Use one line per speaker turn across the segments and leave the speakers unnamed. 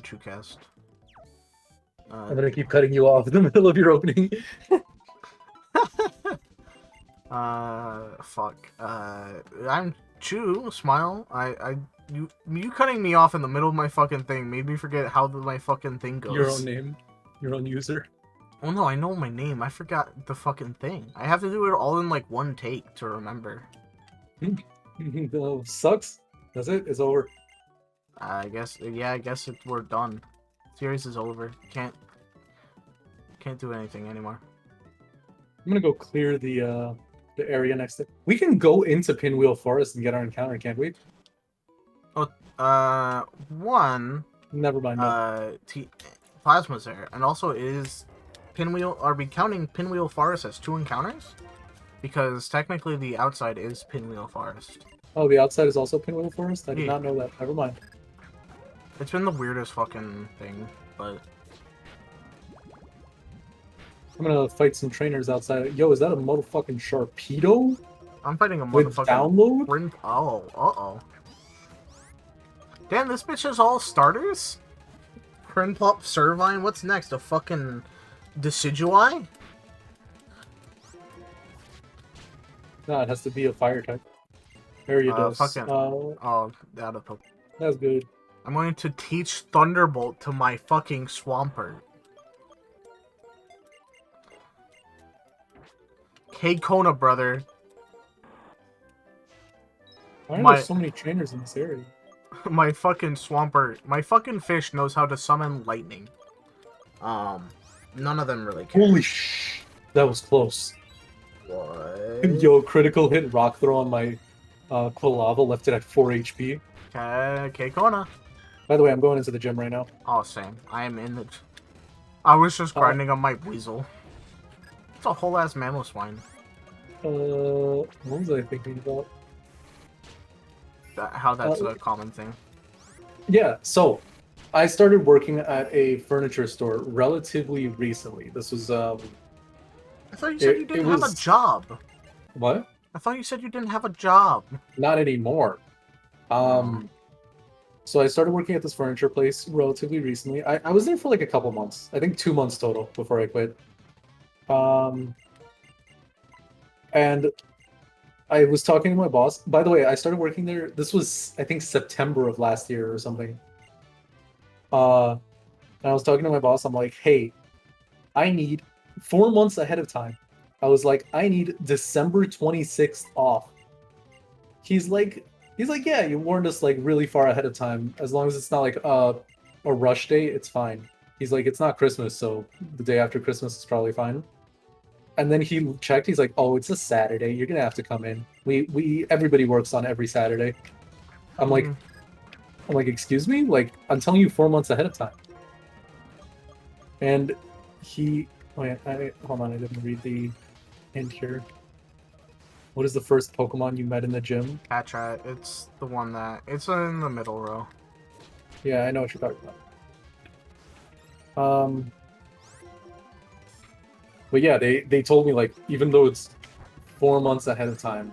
Chucast.
I'm gonna keep cutting you off in the middle of your opening.
Fuck. I'm Chu. Smile. You cutting me off in the middle of my fucking thing made me forget how my fucking thing goes.
Your own name, your own user.
Oh no, I know my name. I forgot the fucking thing. I have to do it all in like one take to remember.
Sucks. That's it. It's over.
I guess. Yeah, I guess we're done. Series is over. Can't do anything anymore.
I'm gonna go clear the area next to. We can go into Pinwheel Forest and get our encounter, can't we?
Oh, one.
Never mind. No.
Plasma's there, and also is Pinwheel. Are we counting Pinwheel Forest as 2 encounters? Because technically the outside is Pinwheel Forest.
Oh, the outside is also Pinwheel Forest? I did
Yeah.
not know that. Never mind.
It's been the weirdest fucking thing, but
I'm gonna fight some trainers outside. Yo, is that a motherfucking Sharpedo?
I'm fighting a
With
motherfucking
download?
Oh, uh-oh. Damn, this bitch is all starters? Prinplup, Servine, what's next? A fucking Decidui?
No, it has to be a fire type. Ariados.
Fucking... oh, out of Pokemon.
That's good.
I'm going to teach Thunderbolt to my fucking Swampert. K-Kona, brother.
Why are there so many trainers in this area?
My fucking Swampert. My fucking fish knows how to summon lightning. None of them really care.
Holy sh! That was close.
What?
Yo, critical hit rock throw on my Quilava, left it at 4 HP.
K-Kona.
By the way, I'm going into the gym right now.
Oh, same. I am in the... I was just grinding on my Weasel. It's a whole ass Mamoswine.
What was I thinking about?
How that's a common thing.
Yeah, so I started working at a furniture store relatively recently. This was
I thought you said you didn't have a job.
What?
I thought you said you didn't have a job.
Not anymore. So I started working at this furniture place relatively recently. I was there for like a couple months. I think 2 months total before I quit. And I was talking to my boss. By the way, I started working there. This was, I think, September of last year or something. And I was talking to my boss. I'm like, hey, I need 4 months ahead of time. I was like, I need December 26th off. He's like, yeah, you warned us like really far ahead of time. As long as it's not like a rush day, it's fine. He's like, it's not Christmas, so the day after Christmas is probably fine. And then he checked. He's like, "Oh, it's a Saturday. You're gonna have to come in. Everybody works on every Saturday." I'm like, "Excuse me? Like, I'm telling you 4 months ahead of time." And he, wait, hold on. I didn't read the hint here. What is the first Pokemon you met in the gym?
Catrat. It's the one that it's in the middle row.
Yeah, I know what you're talking about. But yeah, they told me, like, even though it's 4 months ahead of time,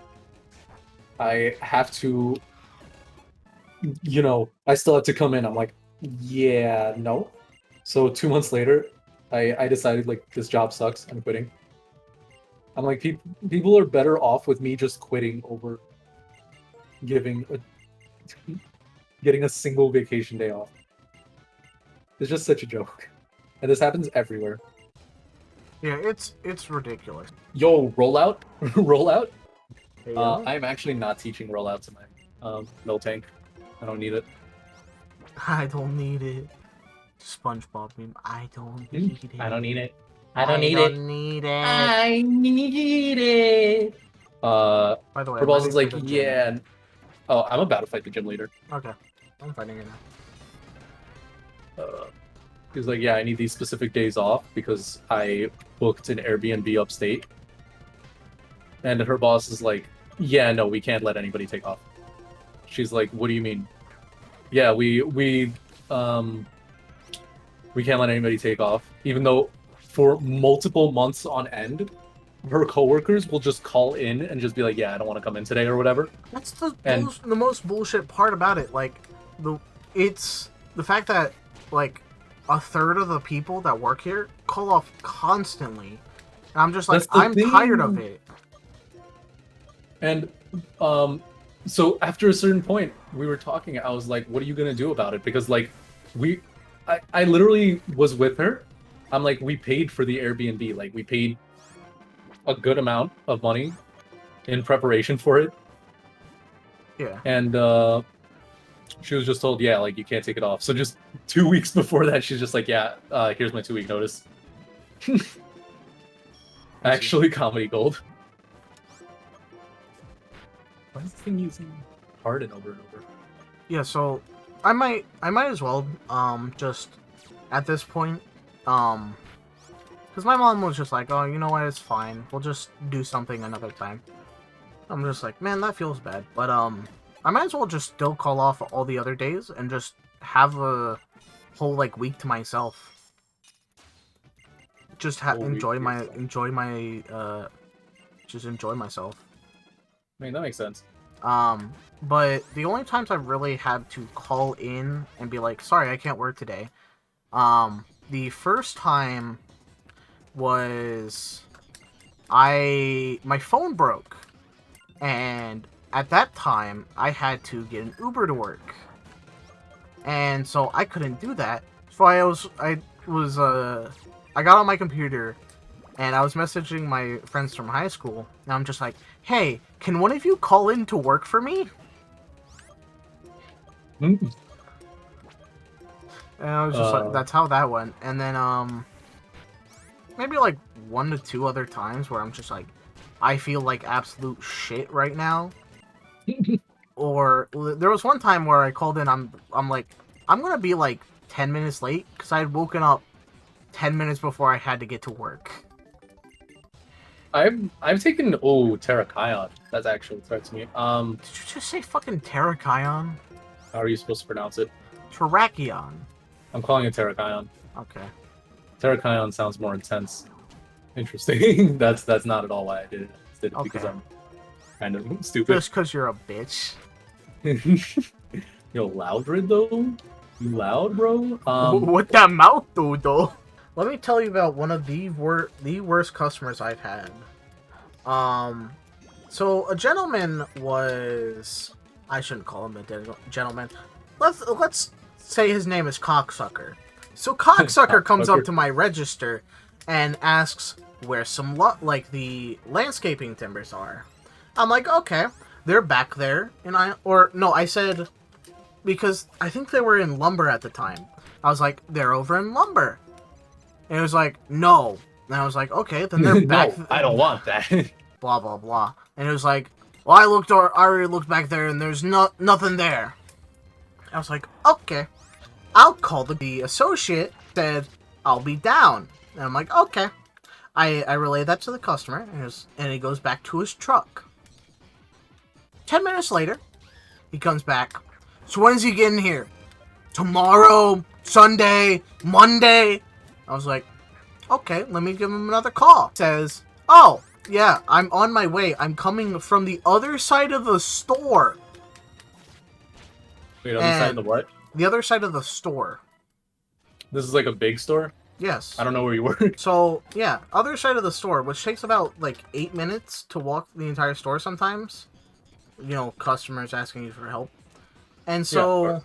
I have to, I still have to come in. I'm like, yeah, no. So 2 months later, I decided, like, this job sucks. I'm quitting. I'm like, people are better off with me just quitting over getting a single vacation day off. It's just such a joke. And this happens everywhere.
Yeah, it's ridiculous.
Yo, rollout? Rollout?
Hey,
I'm actually not teaching rollout tonight. No tank. I don't need it.
I don't need it. SpongeBob meme. I don't need it.
I don't need it.
I don't need it.
I need it.
By the way,
her boss is like, yeah. Oh, I'm about to fight the gym leader.
Okay, I'm fighting it now.
He was like, yeah, I need these specific days off because I booked an Airbnb upstate. And her boss is like, yeah, no, we can't let anybody take off. She's like, what do you mean? Yeah, we can't let anybody take off, even though for multiple months on end, her coworkers will just call in and just be like, yeah, I don't want to come in today or whatever.
That's the most bullshit part about it. Like, it's the fact that like a third of the people that work here call off constantly. And I'm just like, I'm tired of it.
And so after a certain point, we were talking. I was like, "What are you gonna do about it?" Because like, I literally was with her. I'm like, we paid for the Airbnb. Like, we paid a good amount of money in preparation for it.
Yeah.
And she was just told, yeah, like you can't take it off. So just 2 weeks before that, she's just like, yeah, here's my 2-week notice. Actually, comedy gold. Why is this thing using harden over and over?
Yeah, so I might as well just at this point because my mom was just like, oh, you know what, it's fine, we'll just do something another time. I'm just like, man, that feels bad, but I might as well just still call off all the other days and just have a whole like week to myself. Just enjoy myself.
I mean, that makes sense.
But the only times I've really had to call in and be like, sorry, I can't work today. The first time was my phone broke, and at that time I had to get an Uber to work, and so I couldn't do that. So I got on my computer and I was messaging my friends from high school, and I'm just like, hey, can one of you call in to work for me?
Mm-hmm.
And I was just like, that's how that went. And then, maybe like 1 to 2 other times where I'm just like, I feel like absolute shit right now. Or there was one time where I called in, I'm like, I'm gonna be like 10 minutes late because I had woken up 10 minutes before I had to get to work.
I've taken Terrakion. That's actually threats me.
Did you just say fucking Terrakion?
How are you supposed to pronounce it?
Terrakion.
I'm calling it Terrakion.
Okay.
Terrakion sounds more intense. Interesting. that's not at all why I did it. I did it because I'm kind of stupid.
Just because you're a bitch.
Yo, Loudred though? You loud, bro?
What that mouth do, though? Let me tell you about one of the worst customers I've had. So a gentleman was... I shouldn't call him a gentleman. Let's say his name is Cocksucker. So Cocksucker comes up to my register and asks where some the landscaping timbers are. I'm like, okay, they're back there, and I said, because I think they were in lumber at the time. I was like, they're over in lumber. And it was like, no. And I was like, okay, then they're back.
No, I don't want that.
Blah, blah, blah. And it was like, well, I already looked back there, and there's nothing there. I was like, okay. I'll call the associate, said, I'll be down. And I'm like, okay. I relay that to the customer, and he goes back to his truck. 10 minutes later, he comes back. So when is he getting here? Tomorrow, Sunday, Monday? I was like, okay, let me give him another call. Says, oh, yeah, I'm on my way. I'm coming from the other side of the store.
Wait, other side of the what?
The other side of the store.
This is like a big store?
Yes.
I don't know where you work.
So, yeah, other side of the store, which takes about, 8 minutes to walk the entire store sometimes. You know, customers asking you for help. And so, yeah,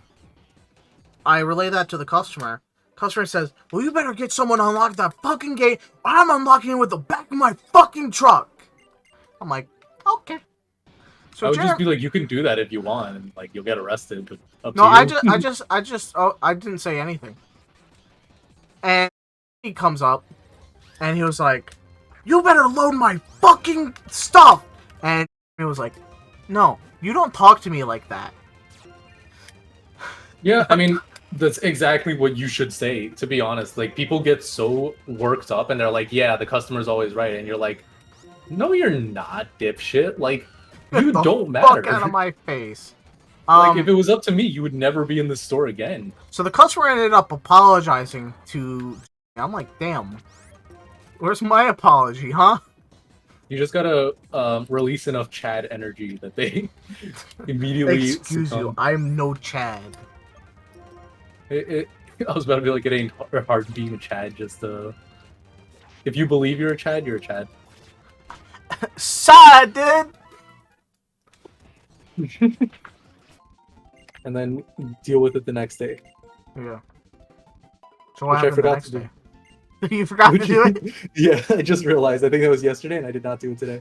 I relay that to the customer. Customer says, well, you better get someone to unlock that fucking gate, or I'm unlocking it with the back of my fucking truck. I'm like, okay. So
I would just be like, you can do that if you want, and you'll get arrested. But up
no,
to you.
I didn't say anything. And he comes up, and he was like, you better load my fucking stuff. And he was like, no, you don't talk to me like that.
Yeah, I mean, that's exactly what you should say, to be honest. People get so worked up, and they're like, yeah, the customer's always right. And you're like, no, you're not, dipshit. You don't matter.
Fuck out of my face.
If it was up to me, you would never be in the store again.
So the customer ended up apologizing to... I'm like, damn. Where's my apology, huh?
You just gotta release enough Chad energy that they immediately...
Excuse you, I'm no Chad.
I was about to be like, it ain't hard being a Chad. Just if you believe you're a Chad, you're a Chad.
Sad, dude.
And then deal with it the next day.
Yeah. So what
Which I
happened the
forgot
next
to
day? You forgot to do it?
Yeah, I just realized. I think it was yesterday, and I did not do it today.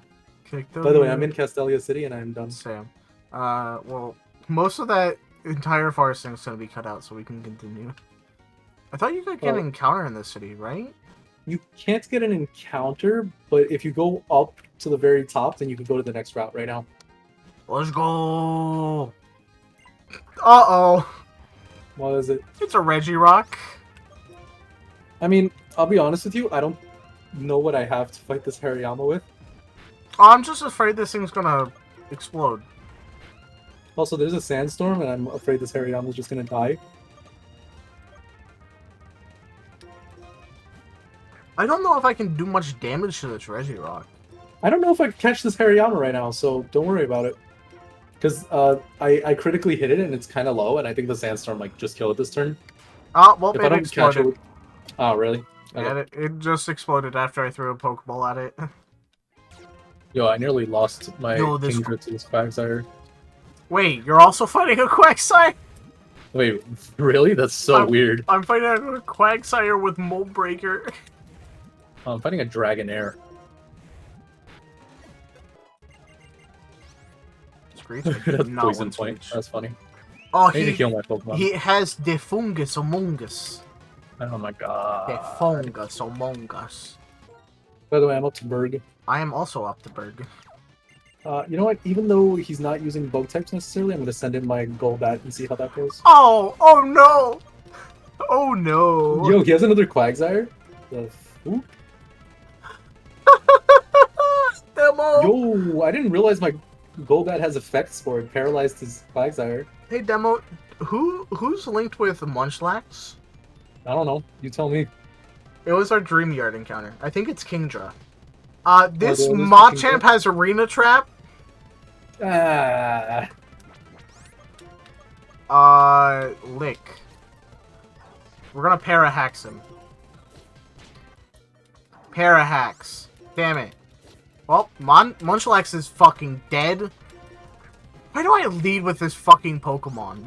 By the way, I'm in Castelia City, and I'm done.
Sam. Well, most of that entire forest thing's gonna be cut out, so we can continue. I thought you could get an encounter in this city, right?
You can't get an encounter, but if you go up to the very top, then you can go to the next route right now.
Let's go! Uh-oh!
What is it?
It's a Regirock.
I mean, I'll be honest with you, I don't know what I have to fight this Hariyama with.
I'm just afraid this thing's gonna explode.
Also, there's a sandstorm, and I'm afraid this Hariyama's just gonna die.
I don't know if I can do much damage to this Regirock.
I don't know if I can catch this Hariyama right now, so don't worry about it. Because I critically hit it, and it's kind of low, and I think the sandstorm might just kill it this turn.
Oh, well,
If I
it
don't catch
exploded.
it... Oh, really?
Yeah,
Okay.
it just exploded after I threw a Pokeball at it.
Yo, I nearly lost my Kingdra to this Quagsire.
Wait, you're also fighting a Quagsire?
Wait, really? That's so weird.
I'm fighting a Quagsire with Mold Breaker.
Oh, I'm fighting a Dragonair. That's poison point. That's funny.
Oh,
I need to kill my Pokemon.
He has the fungus among us.
Oh my god.
The fungus among us.
By the way, I'm up to Berg.
I am also up to Berg.
You know what? Even though he's not using bug types necessarily, I'm going to send in my Golbat and see how that goes.
Oh! Oh no! Oh no!
Yo, he has another Quagsire? The foop?
Demo!
Yo, I didn't realize my Golbat has effects for it. Paralyzed his Quagsire.
Hey, Demo, who's linked with Munchlax?
I don't know. You tell me.
It was our Dream Yard encounter. I think it's Kingdra. This
Oh,
Machamp has Arena Trap.
Ah.
Lick. We're gonna Parahax him. Parahax. Damn it. Well, Munchlax is fucking dead. Why do I lead with this fucking Pokemon?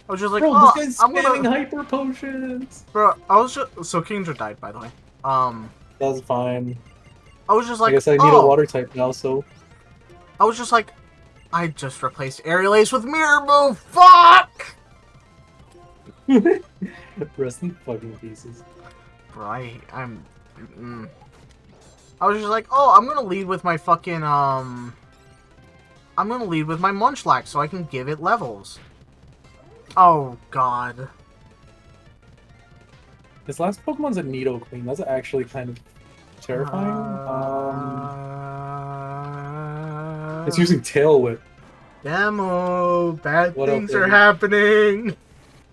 I was just like,
bro,
oh,
this guy's
I'm
spamming
gonna...
hyper potions.
Bro, I was just... So Kingdra died, by the way.
That's fine.
I was just like,
I guess I need a water type now, so...
I was just like, I just replaced Aerial Ace with Mirror Move. Fuck!
Rest in fucking pieces.
Bro, I was just like, oh, I'm gonna lead with my fucking, I'm gonna lead with my Munchlax so I can give it levels. Oh, God.
This last Pokemon's a Nidoqueen. That's actually kind of terrifying. It's using Tail Whip.
Demo, bad
What
things
else,
are
baby?
happening.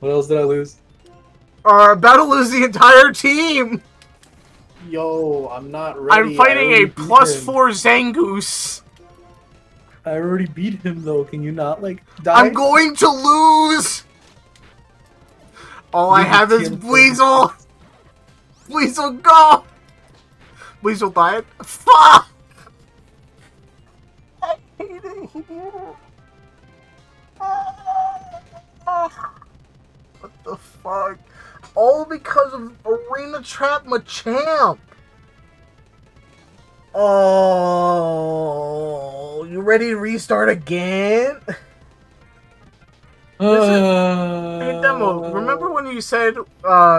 What else did I lose?
About to lose the entire team.
Yo, I'm not ready.
I'm fighting a +4 Zangoose.
I already beat him though. Can you not like die?
I'm going to lose. All I have is Weasel. Weasel, go. Weasel died. Fuck. I hate it here. What the fuck? All because of Arena Trap Machamp. Oh, you ready to restart again? Hey, Demo, remember when you said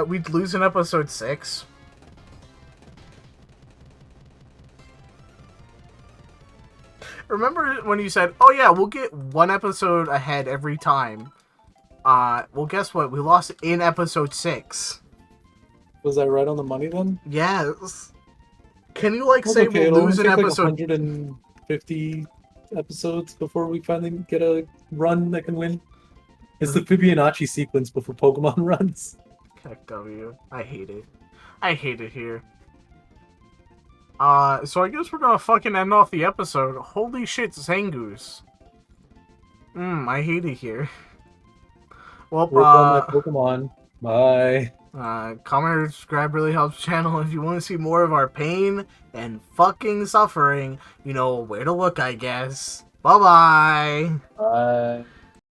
we'd lose in episode 6? Remember when you said, oh yeah, we'll get one episode ahead every time? Well, guess what? We lost in episode 6.
Was I right on the money then?
Yes. Can you, like, say
okay,
we'll lose in
like
episode...
150 episodes before we finally get a run that can win? It's the Fibonacci sequence before Pokemon runs.
Heck W. I hate it. I hate it here. So I guess we're gonna fucking end off the episode. Holy shit, Zangoose. I hate it here. Well,
Work on my Pokemon. Bye.
Comment or subscribe really helps the channel. If you want to see more of our pain and fucking suffering, you know where to look, I guess. Bye-bye.
Bye.